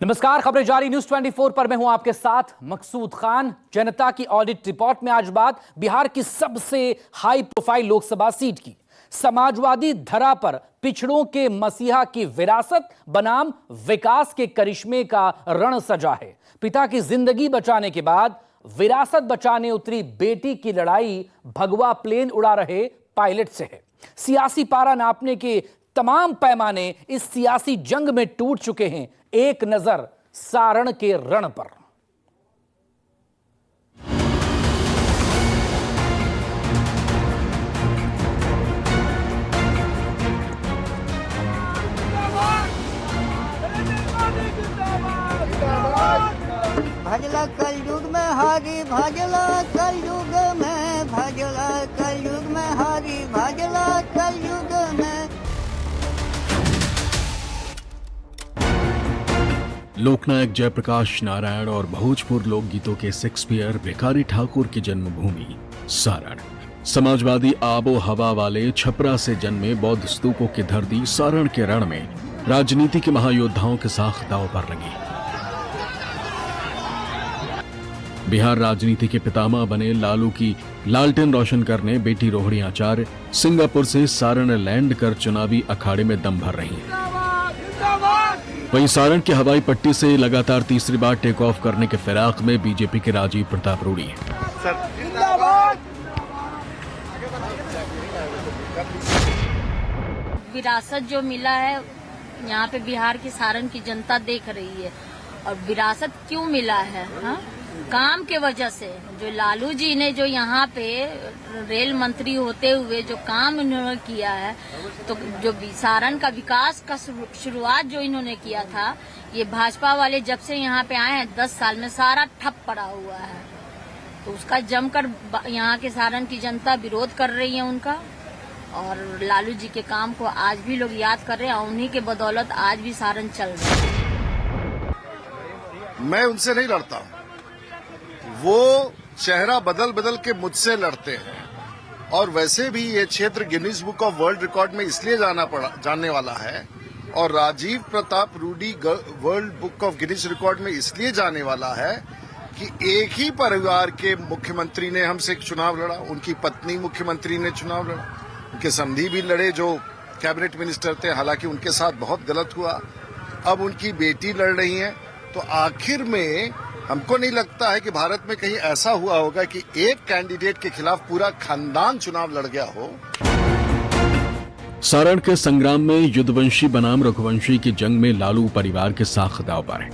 नमस्कार, खबरें जारी न्यूज 24 पर मैं हूं आपके साथ मकसूद खान। जनता की ऑडिट रिपोर्ट में आज बात बिहार की सबसे हाई प्रोफाइल लोकसभा सीट की। समाजवादी धरा पर पिछड़ों के मसीहा की विरासत बनाम विकास के करिश्मे का रण सजा है। पिता की जिंदगी बचाने के बाद विरासत बचाने उतरी बेटी की लड़ाई भगवा प्लेन उड़ा रहे पायलट से है। सियासी पारा नापने के तमाम पैमाने इस सियासी जंग में टूट चुके हैं। एक नजर सारण के रण पर। भजला कलयुग में हारी भजला कलयुग में भजला कलयुग में हारी भजला कलयुग में। लोकनायक जयप्रकाश नारायण और भोजपुर लोकगीतों के शेक्सपियर भिखारी ठाकुर की जन्मभूमि सारण। समाजवादी आबो हवा वाले छपरा से जन्मे बौद्ध स्तूपों की धरती सारण के रण में राजनीति के महायोद्धाओं के साथ दांव पर लगी। बिहार राजनीति के पितामह बने लालू की लालटेन रोशन करने बेटी रोहिणी आचार्य सिंगापुर से सारण लैंड कर चुनावी अखाड़े में दम भर रही। वहीं सारण की हवाई पट्टी से लगातार तीसरी बार टेक ऑफ करने के फिराक में बीजेपी के राजीव प्रताप रूडी। विरासत जो मिला है यहाँ पे बिहार की सारण की जनता देख रही है। और विरासत क्यों मिला है? हाँ? काम के वजह से। जो लालू जी ने जो यहाँ पे रेल मंत्री होते हुए जो काम इन्होंने किया है, तो जो सारण का विकास का शुरुआत जो इन्होंने किया था, ये भाजपा वाले जब से यहाँ पे आए हैं 10 साल में सारा ठप पड़ा हुआ है। तो उसका जमकर यहाँ के सारण की जनता विरोध कर रही है उनका। और लालू जी के काम को आज भी लोग याद कर रहे हैं और उन्हीं के बदौलत आज भी सारण चल रहा है। मैं उनसे नहीं लड़ता, वो चेहरा बदल बदल के मुझसे लड़ते हैं। और वैसे भी ये क्षेत्र Guinness book of world record में इसलिए जानने वाला है और Rajiv Pratap Rudy world book of Guinness record में इसलिए जाने वाला है कि एक ही परिवार के मुख्यमंत्री ने हमसे चुनाव लड़ा, उनकी पत्नी मुख्यमंत्री ने चुनाव लड़ा, उनके समधी भी लड़े जो कैबिनेट मिनिस्टर थे, हालांकि उनके साथ बहुत गलत हुआ। अब उनकी बेटी लड़ रही है। तो आखिर में हमको नहीं लगता है कि भारत में कहीं ऐसा हुआ होगा कि एक कैंडिडेट के खिलाफ पूरा खानदान चुनाव लड़ गया हो। सारण के संग्राम में युद्धवंशी बनाम रघुवंशी की जंग में लालू परिवार के साख दांव पर है।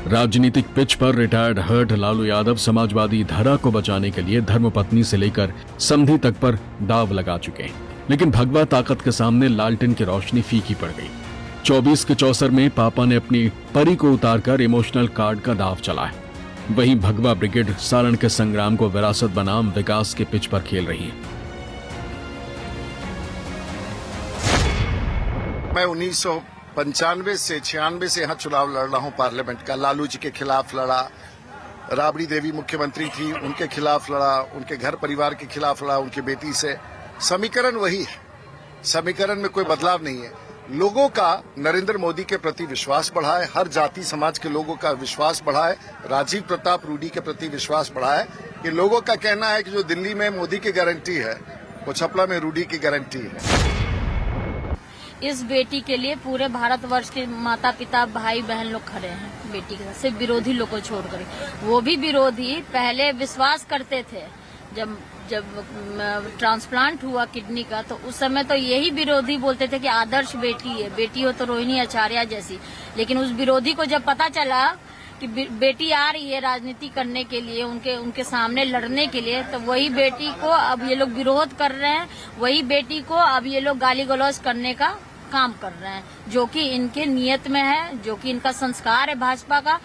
राजनीतिक पिच पर रिटायर्ड हर्ट लालू यादव समाजवादी धरा को बचाने के लिए धर्मपत्नी से लेकर समधी तक पर दाव लगा चुके हैं। लेकिन भगवा ताकत के सामने लालटेन की रोशनी फीकी पड़ गई। 24 के चौसर में पापा ने अपनी परी को उतारकर इमोशनल कार्ड का दाव चला है। वहीं भगवा ब्रिगेड सारण के संग्राम को विरासत बनाम विकास के पिच पर खेल रही है। मैं 1995 से 96 से यहाँ चुनाव लड़ रहा हूँ पार्लियामेंट का। लालू जी के खिलाफ लड़ा, राबड़ी देवी मुख्यमंत्री थी, उनके खिलाफ लड़ा, उनके घर परिवार के खिलाफ लड़ा, उनकी बेटी से। समीकरण वही है, समीकरण में कोई बदलाव नहीं है। लोगों का नरेंद्र मोदी के प्रति विश्वास बढ़ा है, हर जाति समाज के लोगों का विश्वास बढ़ा है, राजीव प्रताप रूडी के प्रति विश्वास बढ़ा है। कि लोगों का कहना है कि जो दिल्ली में मोदी की गारंटी है वो छपरा में रूडी की गारंटी है। इस बेटी के लिए पूरे भारतवर्ष के माता पिता भाई बहन लोग खड़े हैं बेटी के साथ, सिर्फ विरोधी लोग को छोड़कर। वो भी विरोधी पहले विश्वास करते थे। जब ट्रांसप्लांट हुआ किडनी का, तो उस समय तो यही विरोधी बोलते थे कि आदर्श बेटी है, बेटी हो तो रोहिणी आचार्य जैसी। लेकिन उस विरोधी को जब पता चला कि बेटी आ रही है राजनीति करने के लिए, उनके सामने लड़ने के लिए, तो वही बेटी को अब ये लोग विरोध कर रहे हैं। वही बेटी को अब ये लोग गाली गलौज करने का काम कर रहे हैं, जो कि इनके नियत में है, जो कि इनका संस्कार है भाजपा का।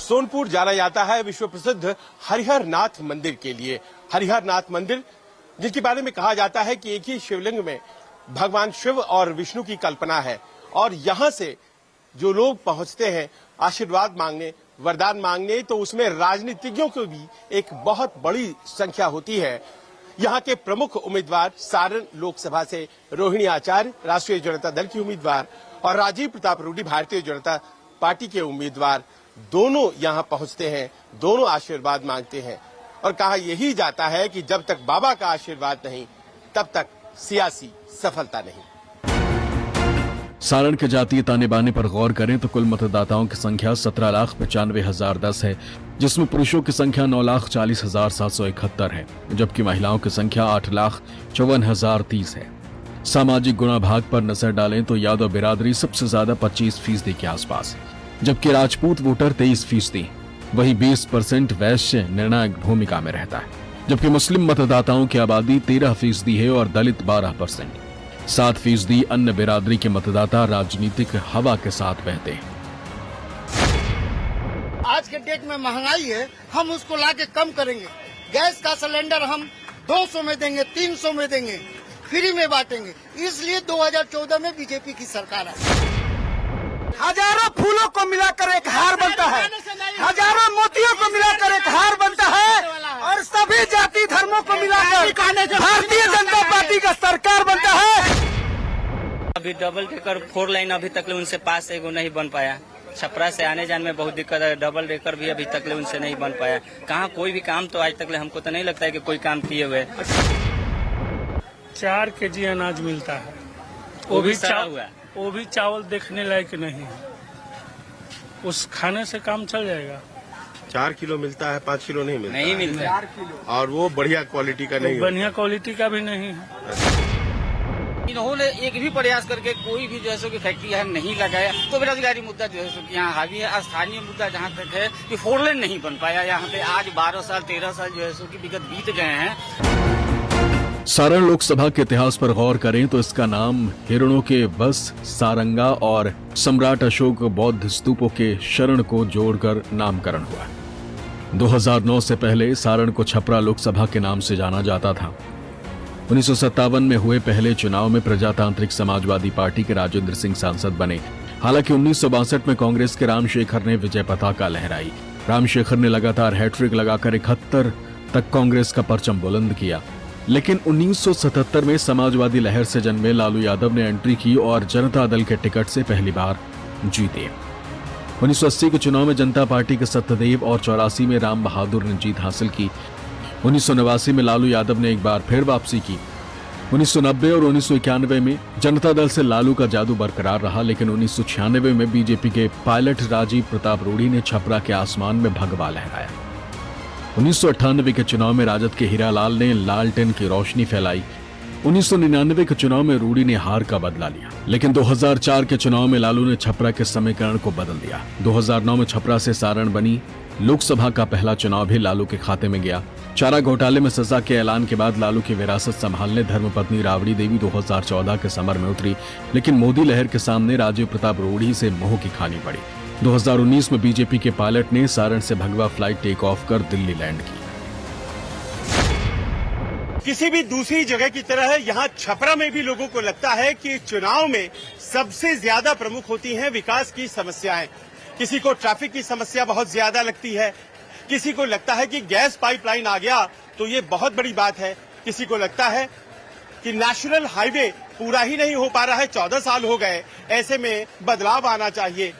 सोनपुर जाना जाता है विश्व प्रसिद्ध हरिहर नाथ मंदिर के लिए। हरिहर नाथ मंदिर, जिसके बारे में कहा जाता है कि एक ही शिवलिंग में भगवान शिव और विष्णु की कल्पना है। और यहाँ से जो लोग पहुंचते हैं आशीर्वाद मांगने, वरदान मांगने, तो उसमें राजनीतिज्ञों की भी एक बहुत बड़ी संख्या होती है। यहाँ के प्रमुख उम्मीदवार सारण लोकसभा से रोहिणी आचार्य राष्ट्रीय जनता दल की उम्मीदवार और राजीव प्रताप रूडी भारतीय जनता पार्टी के उम्मीदवार दोनों यहां पहुंचते हैं, दोनों आशीर्वाद मांगते हैं और कहा यही जाता है कि जब तक बाबा का आशीर्वाद नहीं तब तक सियासी सफलता नहीं। सारण के जातीय ताने बाने पर गौर करें तो कुल मतदाताओं की संख्या 17,95,010 है, जिसमें पुरुषों की संख्या 9,40,771 है, जबकि महिलाओं की संख्या 8,54,030 है। सामाजिक गुणा भाग पर नजर डालें तो यादव बिरादरी सबसे ज्यादा 25% के आसपास, जबकि राजपूत वोटर 23%, वहीं 20% वैश्य निर्णायक भूमिका में रहता है, जबकि मुस्लिम मतदाताओं की आबादी 13% है और दलित 12%। 7% अन्य बिरादरी के मतदाता राजनीतिक हवा के साथ बहते हैं। आज के डेट में महंगाई है, हम उसको लाके कम करेंगे। गैस का सिलेंडर हम 200 में देंगे, 300 में देंगे, फ्री में बांटेंगे। इसलिए 2014 में बीजेपी की सरकार है। हजारों फूलों को मिलाकर एक हार बनता है, हजारों मोतियों को मिलाकर एक हार बनता है और सभी जाति धर्मों को मिलाकर भारतीय जनता पार्टी का सरकार बनता है। अभी डबल डेकर 4 लाइन अभी तक उनसे पास एगो नहीं बन पाया। छपरा से आने जाने में बहुत दिक्कत है। डबल डेकर भी अभी तक उनसे नहीं बन पाया। कहाँ कोई भी काम तो आज तक हमको तो नहीं लगता है कि कोई काम किए हुए। 4 kg अनाज मिलता है, वो भी चावल देखने लायक नहीं है। उस खाने से काम चल जाएगा। 4 किलो मिलता है, 5 किलो नहीं मिलता। नहीं मिलता और वो बढ़िया क्वालिटी का नहीं, बढ़िया क्वालिटी का भी नहीं है। इन्होंने एक भी प्रयास करके कोई भी जैसे की फैक्ट्री यहाँ नहीं लगाया, तो बेरोजगारी मुद्दा जो है यहाँ हावी है। स्थानीय मुद्दा जहाँ तक है कि 4 लेन नहीं बन पाया यहाँ पे। आज 12 साल 13 साल जो है सो की विगत बीत गए हैं। सारण लोकसभा के इतिहास पर गौर करें तो इसका नाम हिरणों के वस सारंगा और सम्राट अशोक बौद्ध स्तूपों के शरण को जोड़कर नामकरण हुआ। 2009 से पहले सारण को छपरा लोकसभा के नाम से जाना जाता था। 1957 में हुए पहले चुनाव में प्रजातांत्रिक समाजवादी पार्टी के राजेंद्र सिंह सांसद बने। हालांकि 1962 में कांग्रेस के रामशेखर ने विजय पताका लहराई। रामशेखर ने लगातार हैट्रिक लगाकर 71 तक कांग्रेस का परचम बुलंद किया। लेकिन 1977 में समाजवादी लहर से जन्मे लालू यादव ने एंट्री की और जनता दल के टिकट से पहली बार जीते। 1980 के चुनाव में जनता पार्टी के सत्यदेव और 84 में राम बहादुर ने जीत हासिल की। 1989 में लालू यादव ने एक बार फिर वापसी की। 1990 और 1991 में जनता दल से लालू का जादू बरकरार रहा, लेकिन 1996 में बीजेपी के पायलट राजीव प्रताप रूढ़ी ने छपरा के आसमान में भगवा लहराया। 1998 के चुनाव में राजद के हीरालाल ने लालटेन की रोशनी फैलाई। 1999 के चुनाव में रूढ़ी ने हार का बदला लिया, लेकिन 2004 के चुनाव में लालू ने छपरा के समीकरण को बदल दिया। 2009 में छपरा से सारण बनी लोकसभा का पहला चुनाव भी लालू के खाते में गया। चारा घोटाले में सजा के ऐलान के बाद लालू की विरासत संभालने धर्मपत्नी राबड़ी देवी 2014 के समर में उतरी, लेकिन मोदी लहर के सामने राजीव प्रताप रूढ़ी से मुंह की खानी पड़ी। 2019 में बीजेपी के पायलट ने सारण से भगवा फ्लाइट टेक ऑफ कर दिल्ली लैंड की। किसी भी दूसरी जगह की तरह यहाँ छपरा में भी लोगों को लगता है कि चुनाव में सबसे ज्यादा प्रमुख होती हैं विकास की समस्याएं। किसी को ट्रैफिक की समस्या बहुत ज्यादा लगती है, किसी को लगता है कि गैस पाइपलाइन आ गया तो ये बहुत बड़ी बात है, किसी को लगता है कि नेशनल हाईवे पूरा ही नहीं हो पा रहा है, 14 साल हो गए, ऐसे में बदलाव आना चाहिए।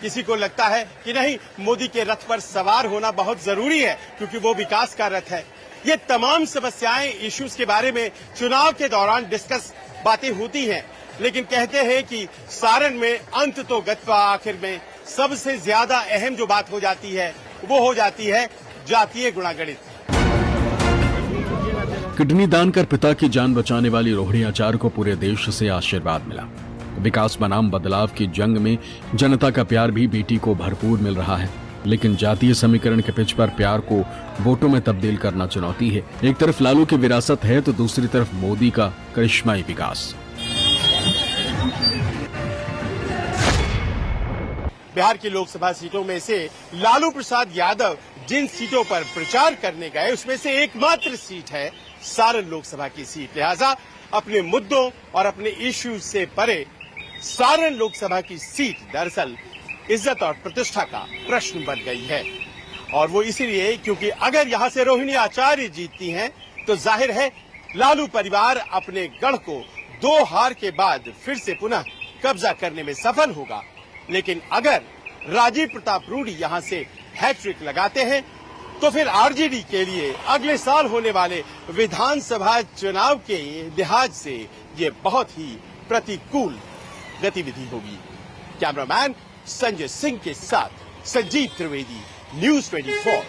किसी को लगता है कि नहीं, मोदी के रथ पर सवार होना बहुत जरूरी है क्योंकि वो विकास का रथ है। ये तमाम समस्याएं, इश्यूज के बारे में चुनाव के दौरान डिस्कस बातें होती हैं, लेकिन कहते हैं कि सारण में अंत तो गत्वा, आखिर में सबसे ज्यादा अहम जो बात हो जाती है वो हो जाती है जातीय गुणागणित। किडनी दान कर पिता की जान बचाने वाली रोहिणी आचार्य को पूरे देश से आशीर्वाद मिला। विकास बनाम बदलाव की जंग में जनता का प्यार भी बेटी को भरपूर मिल रहा है, लेकिन जातीय समीकरण के पिच पर प्यार को वोटों में तब्दील करना चुनौती है। एक तरफ लालू की विरासत है तो दूसरी तरफ मोदी का करिश्माई विकास। बिहार की लोकसभा सीटों में से लालू प्रसाद यादव जिन सीटों पर प्रचार करने गए उसमें से एकमात्र सीट है सारण लोकसभा की सीट। लिहाजा अपने मुद्दों और अपने इश्यूज से परे सारण लोकसभा की सीट दरअसल इज्जत और प्रतिष्ठा का प्रश्न बन गई है, और वो इसीलिए क्योंकि अगर यहां से रोहिणी आचार्य जीतती हैं तो जाहिर है लालू परिवार अपने गढ़ को 2 हार के बाद फिर से पुनः कब्जा करने में सफल होगा। लेकिन अगर राजीव प्रताप रूडी यहां से हैट्रिक लगाते हैं तो फिर आरजेडी के लिए अगले साल होने वाले विधानसभा चुनाव के लिहाज से ये बहुत ही प्रतिकूल गतिविधि होगी। कैमरामैन संजय सिंह के साथ संजीव त्रिवेदी, न्यूज़ 24।